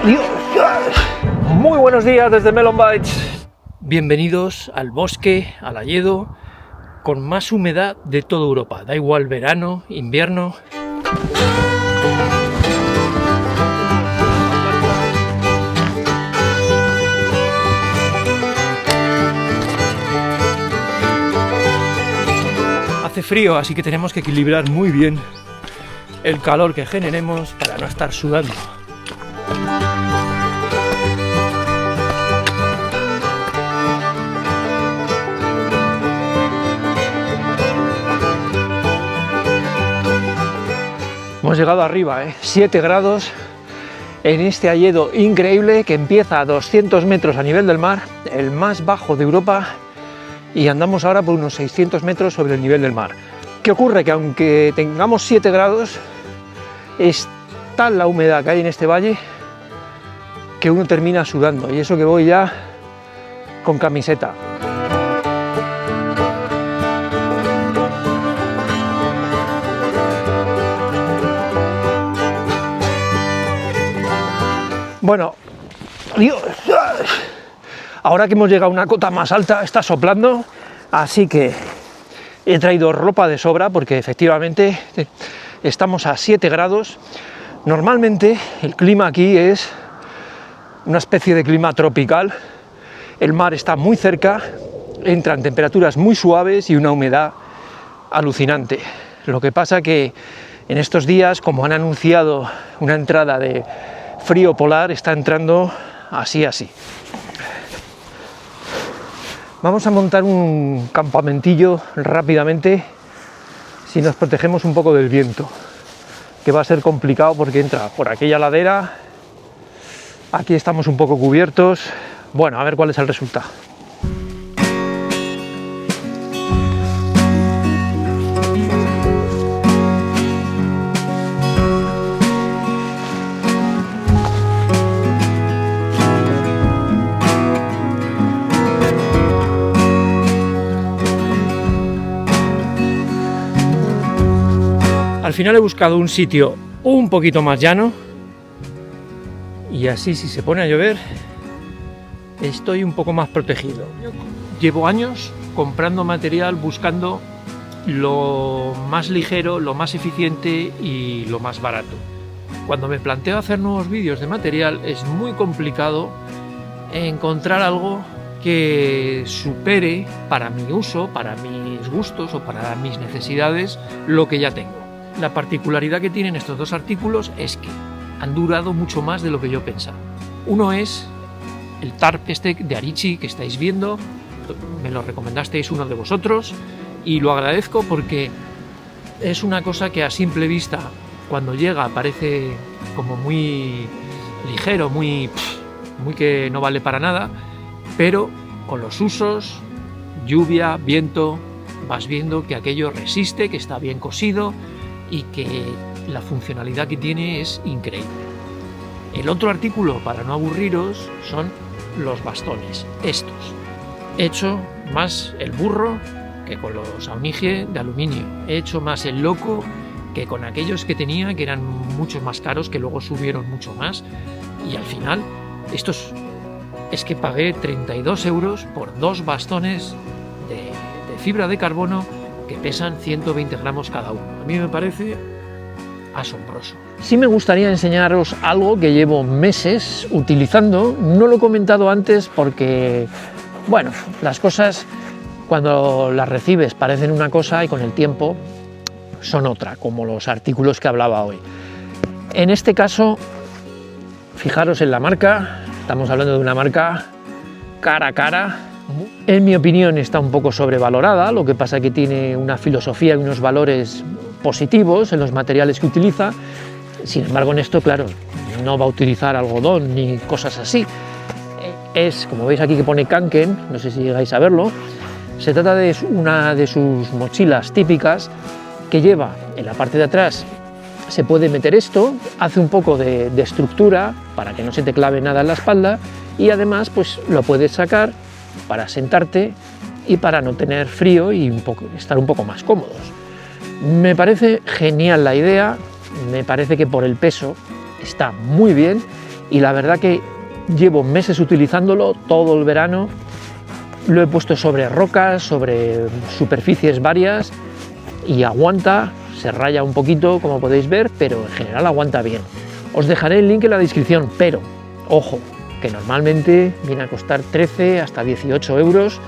Dios. Muy buenos días desde Melon Bites. Bienvenidos al bosque, al hayedo, con más humedad de toda Europa. Da igual verano, invierno. Hace frío, así que tenemos que equilibrar muy bien el calor que generemos para no estar sudando. Hemos llegado arriba, 7 grados en este hayedo increíble que empieza a 200 metros a nivel del mar, el más bajo de Europa, y andamos ahora por unos 600 metros sobre el nivel del mar. ¿Qué ocurre? Que aunque tengamos 7 grados, es tal la humedad que hay en este valle que uno termina sudando, y eso que voy ya con camiseta. Bueno, Dios, ahora que hemos llegado a una cota más alta, está soplando, así que he traído ropa de sobra porque efectivamente estamos a 7 grados. Normalmente el clima aquí es una especie de clima tropical, el mar está muy cerca, entran temperaturas muy suaves y una humedad alucinante. Lo que pasa que en estos días, como han anunciado una entrada de frío polar, está entrando así. Vamos a montar un campamentillo rápidamente, si nos protegemos un poco del viento, que va a ser complicado porque entra por aquella ladera. Aquí estamos un poco cubiertos. Bueno, a ver cuál es el resultado. Al final he buscado un sitio un poquito más llano y así, si se pone a llover, estoy un poco más protegido. Llevo años comprando material, buscando lo más ligero, lo más eficiente y lo más barato. Cuando me planteo hacer nuevos vídeos de material, es muy complicado encontrar algo que supere para mi uso, para mis gustos o para mis necesidades lo que ya tengo. La particularidad que tienen estos dos artículos es que han durado mucho más de lo que yo pensaba. Uno es el tarp este de Arichi que estáis viendo, me lo recomendasteis uno de vosotros y lo agradezco porque es una cosa que a simple vista, cuando llega, parece como muy ligero, muy que no vale para nada, pero con los usos, lluvia, viento, vas viendo que aquello resiste, que está bien cosido y que la funcionalidad que tiene es increíble. El otro artículo, para no aburriros, son los bastones, estos. He hecho más el burro que con los Aonige de aluminio. He hecho más el loco que con aquellos que tenía, que eran mucho más caros, que luego subieron mucho más. Y al final, estos es que pagué 32 euros por 2 bastones de fibra de carbono que pesan 120 gramos cada uno. A mí me parece asombroso. Sí me gustaría enseñaros algo que llevo meses utilizando. No lo he comentado antes porque, bueno, las cosas cuando las recibes parecen una cosa y con el tiempo son otra, como los artículos que hablaba hoy. En este caso, fijaros en la marca, estamos hablando de una marca cara a cara. En mi opinión está un poco sobrevalorada, lo que pasa que tiene una filosofía y unos valores positivos en los materiales que utiliza. Sin embargo, en esto, claro, no va a utilizar algodón ni cosas así. Es, como veis aquí que pone Kanken, no sé si llegáis a verlo, se trata de una de sus mochilas típicas que lleva en la parte de atrás. Se puede meter esto, hace un poco de estructura para que no se te clave nada en la espalda y además pues lo puedes sacar para sentarte y para no tener frío y estar un poco más cómodos. Me parece genial la idea, me parece que por el peso está muy bien y la verdad que llevo meses utilizándolo todo el verano. Lo he puesto sobre rocas, sobre superficies varias y aguanta, se raya un poquito como podéis ver, pero en general aguanta bien. Os dejaré el link en la descripción, pero ojo, que normalmente viene a costar 13 hasta 18 euros.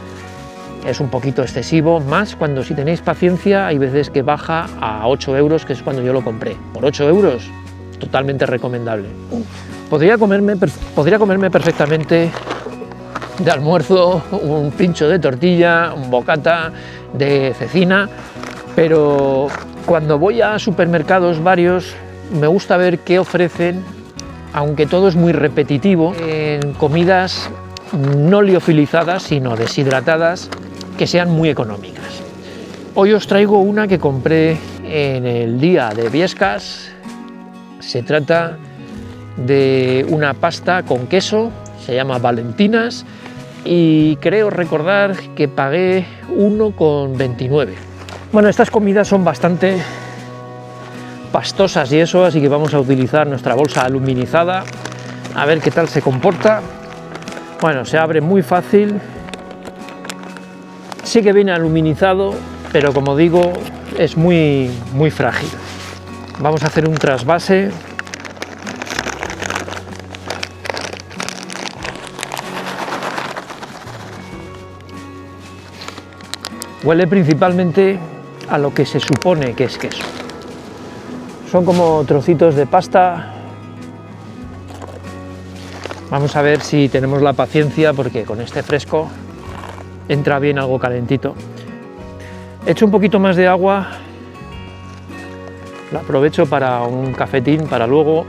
Es un poquito excesivo, más cuando si tenéis paciencia hay veces que baja a 8 euros, que es cuando yo lo compré. Por 8 euros, totalmente recomendable. Podría comerme perfectamente de almuerzo un pincho de tortilla, un bocata de cecina, pero cuando voy a supermercados varios me gusta ver qué ofrecen, aunque todo es muy repetitivo, en comidas no liofilizadas sino deshidratadas, que sean muy económicas. Hoy os traigo una que compré en el día de Biescas. Se trata de una pasta con queso, se llama Valentinas, y creo recordar que pagué 1,29. Bueno, estas comidas son bastante pastosas y eso, así que vamos a utilizar nuestra bolsa aluminizada a ver qué tal se comporta. Bueno, se abre muy fácil, sí que viene aluminizado, pero como digo, es muy frágil. Vamos a hacer un trasvase. Huele principalmente a lo que se supone que es queso. Son como trocitos de pasta. Vamos a ver si tenemos la paciencia, porque con este fresco entra bien algo calentito. He hecho un poquito más de agua, la aprovecho para un cafetín, para luego.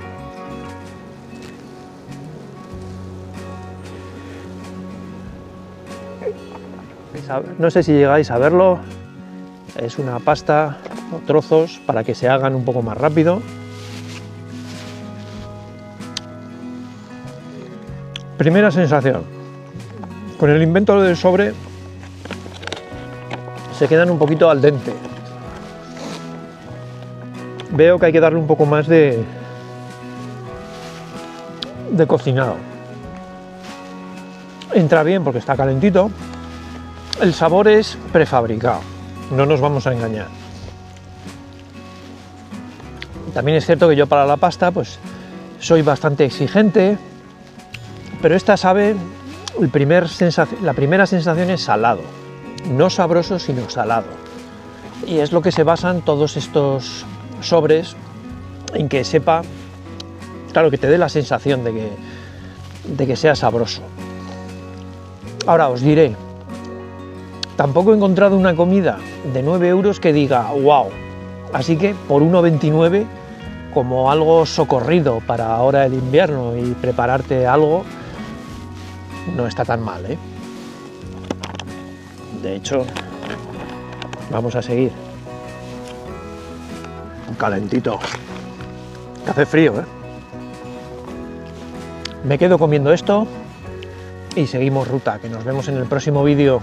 No sé si llegáis a verlo, es una pasta o trozos para que se hagan un poco más rápido. Primera sensación, con el invento del sobre se quedan un poquito al dente. Veo que hay que darle un poco más de cocinado. Entra bien porque está calentito. El sabor es prefabricado, no nos vamos a engañar. También es cierto que yo para la pasta pues soy bastante exigente, pero esta sabe, la primera sensación es salado, no sabroso sino salado. Y es lo que se basan todos estos sobres, en que sepa, claro, que te dé la sensación de que sea sabroso. Ahora os diré, tampoco he encontrado una comida de 9 euros que diga wow, así que por 1,29, como algo socorrido para ahora el invierno y prepararte algo, no está tan mal, ¿eh? De hecho, vamos a seguir. Un calentito, que hace frío, ¿eh? Me quedo comiendo esto y seguimos ruta, que nos vemos en el próximo vídeo.